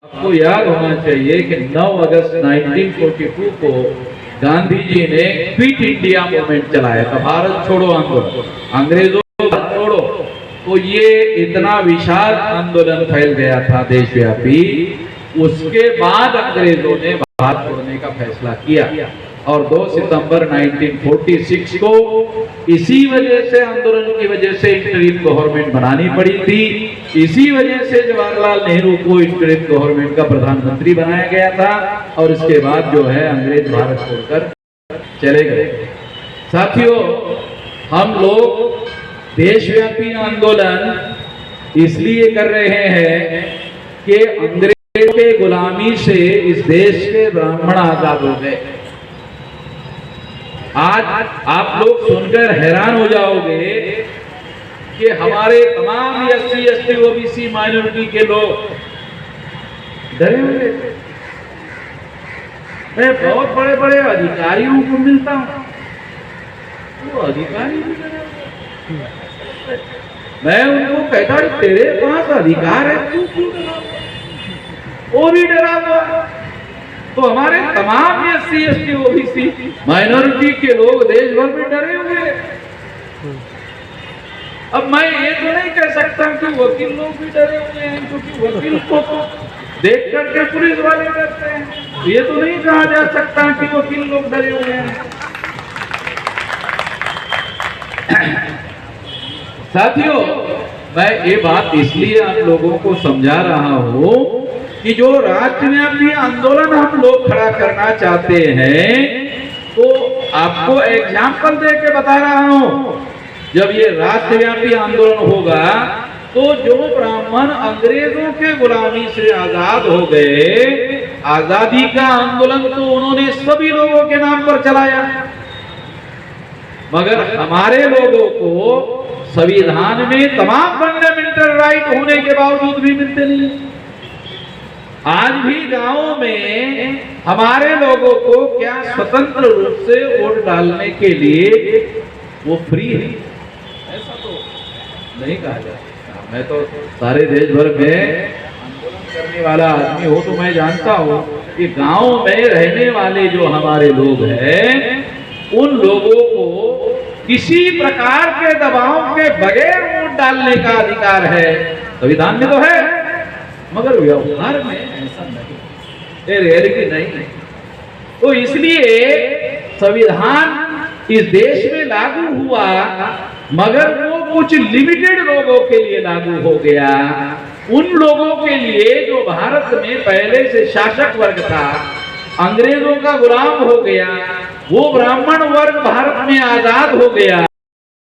आपको याद होना चाहिए कि 9 अगस्त 1942 को गांधी जी ने क्विट इंडिया मूवमेंट चलाया था, भारत छोड़ो आंदोलन, अंग्रेजों को भारत छोड़ो। तो ये इतना विशाल आंदोलन फैल गया था देशव्यापी। उसके बाद अंग्रेजों ने भारत छोड़ने का फैसला किया और 2 सितंबर 1946 को इसी वजह से, आंदोलन की वजह से इंटरिम गवर्नमेंट बनानी पड़ी थी। इसी वजह से जवाहरलाल नेहरू को इंटरिम गवर्नमेंट का प्रधानमंत्री बनाया गया था और इसके बाद जो है अंग्रेज भारत छोड़कर चले गए। साथियों, हम लोग देशव्यापी आंदोलन इसलिए कर रहे हैं कि अंग्रेजों के गुलामी से इस देश के ब्राह्मण आजाद हो गए। आज आप लोग सुनकर हैरान हो जाओगे कि हमारे तमाम SC, ST, OBC माइनॉरिटी के लोग डरे हुए थे। मैं बहुत बड़े बड़े अधिकारियों को मिलता हूं, वो अधिकारी भी डरे हुए। मैं उनको कहता हूं तेरे पास अधिकार है, तू क्यों डरा? वो भी डरा हुआ। तो हमारे तमाम SC, ST, OBC माइनॉरिटी के लोग देश भर में डरे हुए। अब मैं ये तो नहीं कह सकता कि वकील लोग भी डरे हुए हैं, क्योंकि वकील को तो देख करके पुलिस वाले डरते हैं। ये तो नहीं कहा जा सकता कि वकील लोग डरे हुए हैं। साथियों, मैं ये बात इसलिए आप लोगों को समझा रहा हूं कि जो राष्ट्रव्यापी आंदोलन हम लोग खड़ा करना चाहते हैं, तो आपको एग्जाम्पल दे के बता रहा हूं। जब ये राष्ट्रव्यापी आंदोलन होगा तो जो ब्राह्मण अंग्रेजों के गुलामी से आजाद हो गए, आजादी का आंदोलन तो उन्होंने सभी लोगों के नाम पर चलाया, मगर हमारे लोगों को संविधान में तमाम फंडामेंटल राइट होने के बावजूद भी मिलते नहीं। आज भी गांवों में हमारे लोगों को क्या स्वतंत्र रूप से वोट डालने के लिए वो फ्री है? ऐसा तो नहीं कहा जा सकता। मैं तो सारे देश भर में आंदोलन करने वाला आदमी हो तो मैं जानता हूं कि गांव में रहने वाले जो हमारे लोग हैं, उन लोगों को किसी प्रकार के दबाव के बगैर वोट डालने का अधिकार है। संविधान में तो है, मगर व्यवहार में ऐसा नहीं, ये रियलिटी नहीं। तो इसलिए संविधान इस देश में लागू हुआ, मगर वो कुछ लिमिटेड लोगों के लिए लागू हो गया। उन लोगों के लिए जो भारत में पहले से शासक वर्ग था, अंग्रेजों का गुलाम हो गया, वो ब्राह्मण वर्ग भारत में आजाद हो गया।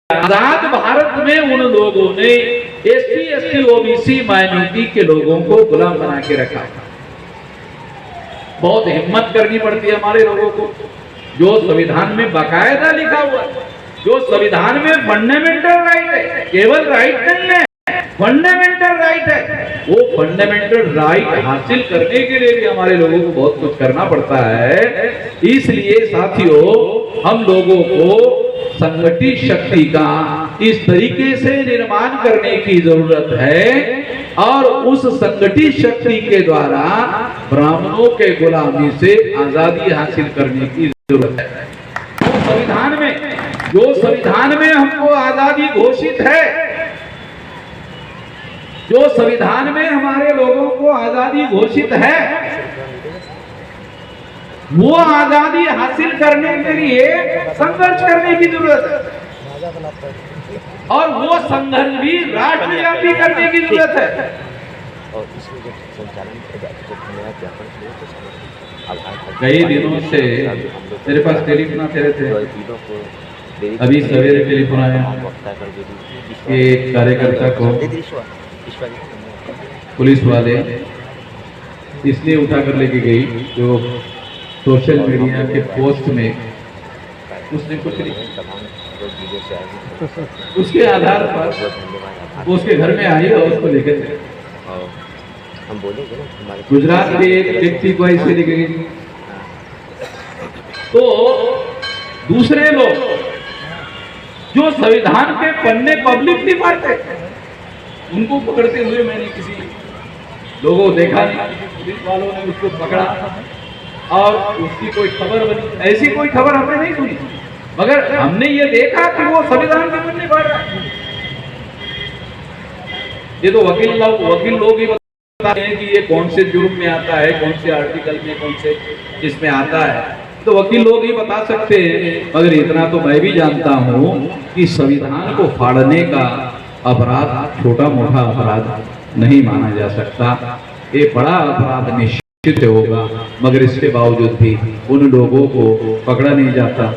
आजाद भारत में उन लोगों ने SC, ST, OBC माइनॉरिटी के लोगों को गुलाम बना के रखा। बहुत हिम्मत करनी पड़ती है हमारे लोगों को। जो संविधान में बाकायदा लिखा हुआ है, जो संविधान में फंडामेंटल राइट है, केवल राइट नहीं है, फंडामेंटल राइट है, वो फंडामेंटल राइट हासिल करने के लिए भी हमारे लोगों को बहुत कुछ करना पड़ता है। इसलिए साथियों, हम लोगों को संगठित शक्ति का इस तरीके से निर्माण करने की जरूरत है और उस संगठित शक्ति के द्वारा ब्राह्मणों के गुलामी से आजादी हासिल करने की जरूरत है। जो संविधान में हमको आजादी घोषित है, जो संविधान में हमारे लोगों को आजादी घोषित है, वो आजादी हासिल करने के लिए संघर्ष करने की जरूरत है और वो संघर्ष भी राष्ट्रव्यापी करने की जरूरत है। कई दिनों से मेरे पास टेलीफोन आते रहते हैं। अभी सवेरे टेलीफोन आया कि एक कार्यकर्ता को पुलिस वाले इसलिए उठा कर लेके गई जो सोशल मीडिया के पोस्ट में उसने कुछ उसके आधार पर वो उसके घर में आई और उसको लेकर गए। गुजरात के एक व्यक्ति को ऐसे लेके गई, तो दूसरे लोग जो संविधान के पन्ने पब्लिकली पढ़ते उनको पकड़ते हुए मैंने किसी लोगों देखा नहीं। पुलिस वालों ने उसको पकड़ा और उसकी कोई खबर बनी। ऐसी कोई खबर हमने नहीं सुनी, मगर हमने ये देखा कि वो संविधान के बनने पड़ रहा है। ये तो वकील लोग ही बताते हैं कि ये कौन से जुर्म में आता है, कौन से आर्टिकल में, कौन से इसमें आता है, तो वकील लोग ही बता सकते हैं। मगर इतना तो मैं भी जानता हूँ कि संविधान को फाड़ने का अपराध छोटा मोटा अपराध नहीं माना जा सकता, ये बड़ा अपराध निश्चित होगा। मगर इसके बावजूद भी उन लोगों को पकड़ा नहीं जाता,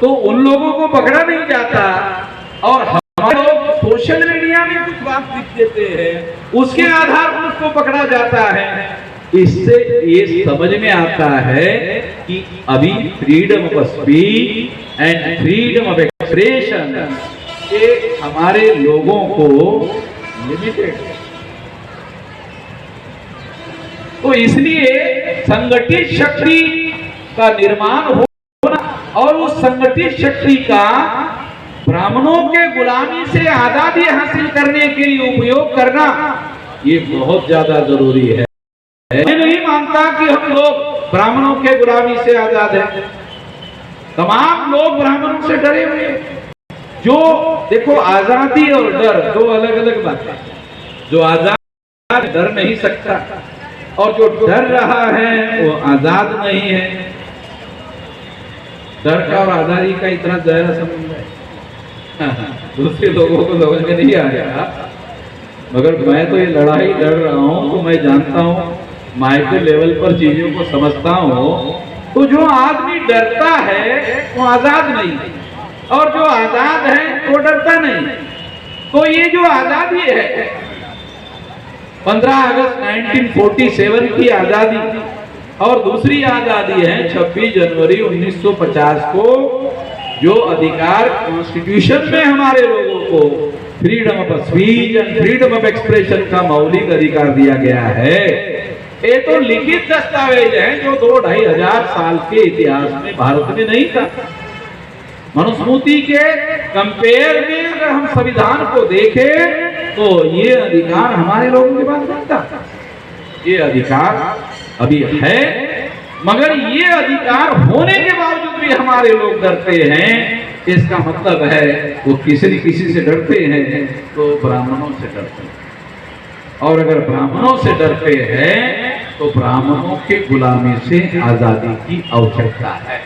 तो उन लोगों को पकड़ा नहीं जाता और हमारे लोग सोशल मीडिया में कुछ बात लिख देते हैं, उसके आधार पर उसको पकड़ा जाता है। इससे ये समझ में आता है कि अभी freedom of speech and freedom of expression ये हमारे लोगों को लिमिटेड है। तो इसलिए संगठित शक्ति का निर्माण होना और उस संगठित शक्ति का ब्राह्मणों के गुलामी से आजादी हासिल करने के लिए उपयोग करना ये बहुत ज्यादा जरूरी है। मैं नहीं मानता कि हम लोग ब्राह्मणों के गुलामी से आजाद हैं। तमाम लोग ब्राह्मणों से डरे हुए हैं। जो देखो, आजादी और डर दो अलग अलग बातें। जो आजाद डर नहीं सकता और जो डर रहा है वो आजाद नहीं है। डर का और आजादी का इतना गहरा संबंध है, दूसरे लोगों को समझ में नहीं आएगा, मगर मैं तो ये लड़ाई लड़ रहा हूँ तो मैं जानता हूँ, माइक्रो लेवल पर चीजों को समझता हूँ। तो जो आदमी डरता है वो आजाद नहीं है और जो आजाद है वो डरता नहीं। तो ये जो आजादी है 15 अगस्त 1947 की आजादी और दूसरी आजादी है 26 जनवरी 1950 को, जो अधिकार कॉन्स्टिट्यूशन में हमारे लोगों को freedom of speech and freedom of expression का मौलिक अधिकार दिया गया है। ये तो लिखित दस्तावेज है जो 2-2.5 हजार साल के इतिहास में भारत में नहीं था। मनुस्मृति के कंपेयर में अगर हम संविधान को देखें तो ये अधिकार हमारे लोगों के पास नहीं था। ये अधिकार अभी है, मगर ये अधिकार होने के बावजूद भी हमारे लोग डरते हैं। इसका मतलब है वो किसी से डरते हैं तो ब्राह्मणों से डरते हैं, और अगर ब्राह्मणों से डरते हैं तो ब्राह्मणों के गुलामी से आजादी की आवश्यकता है।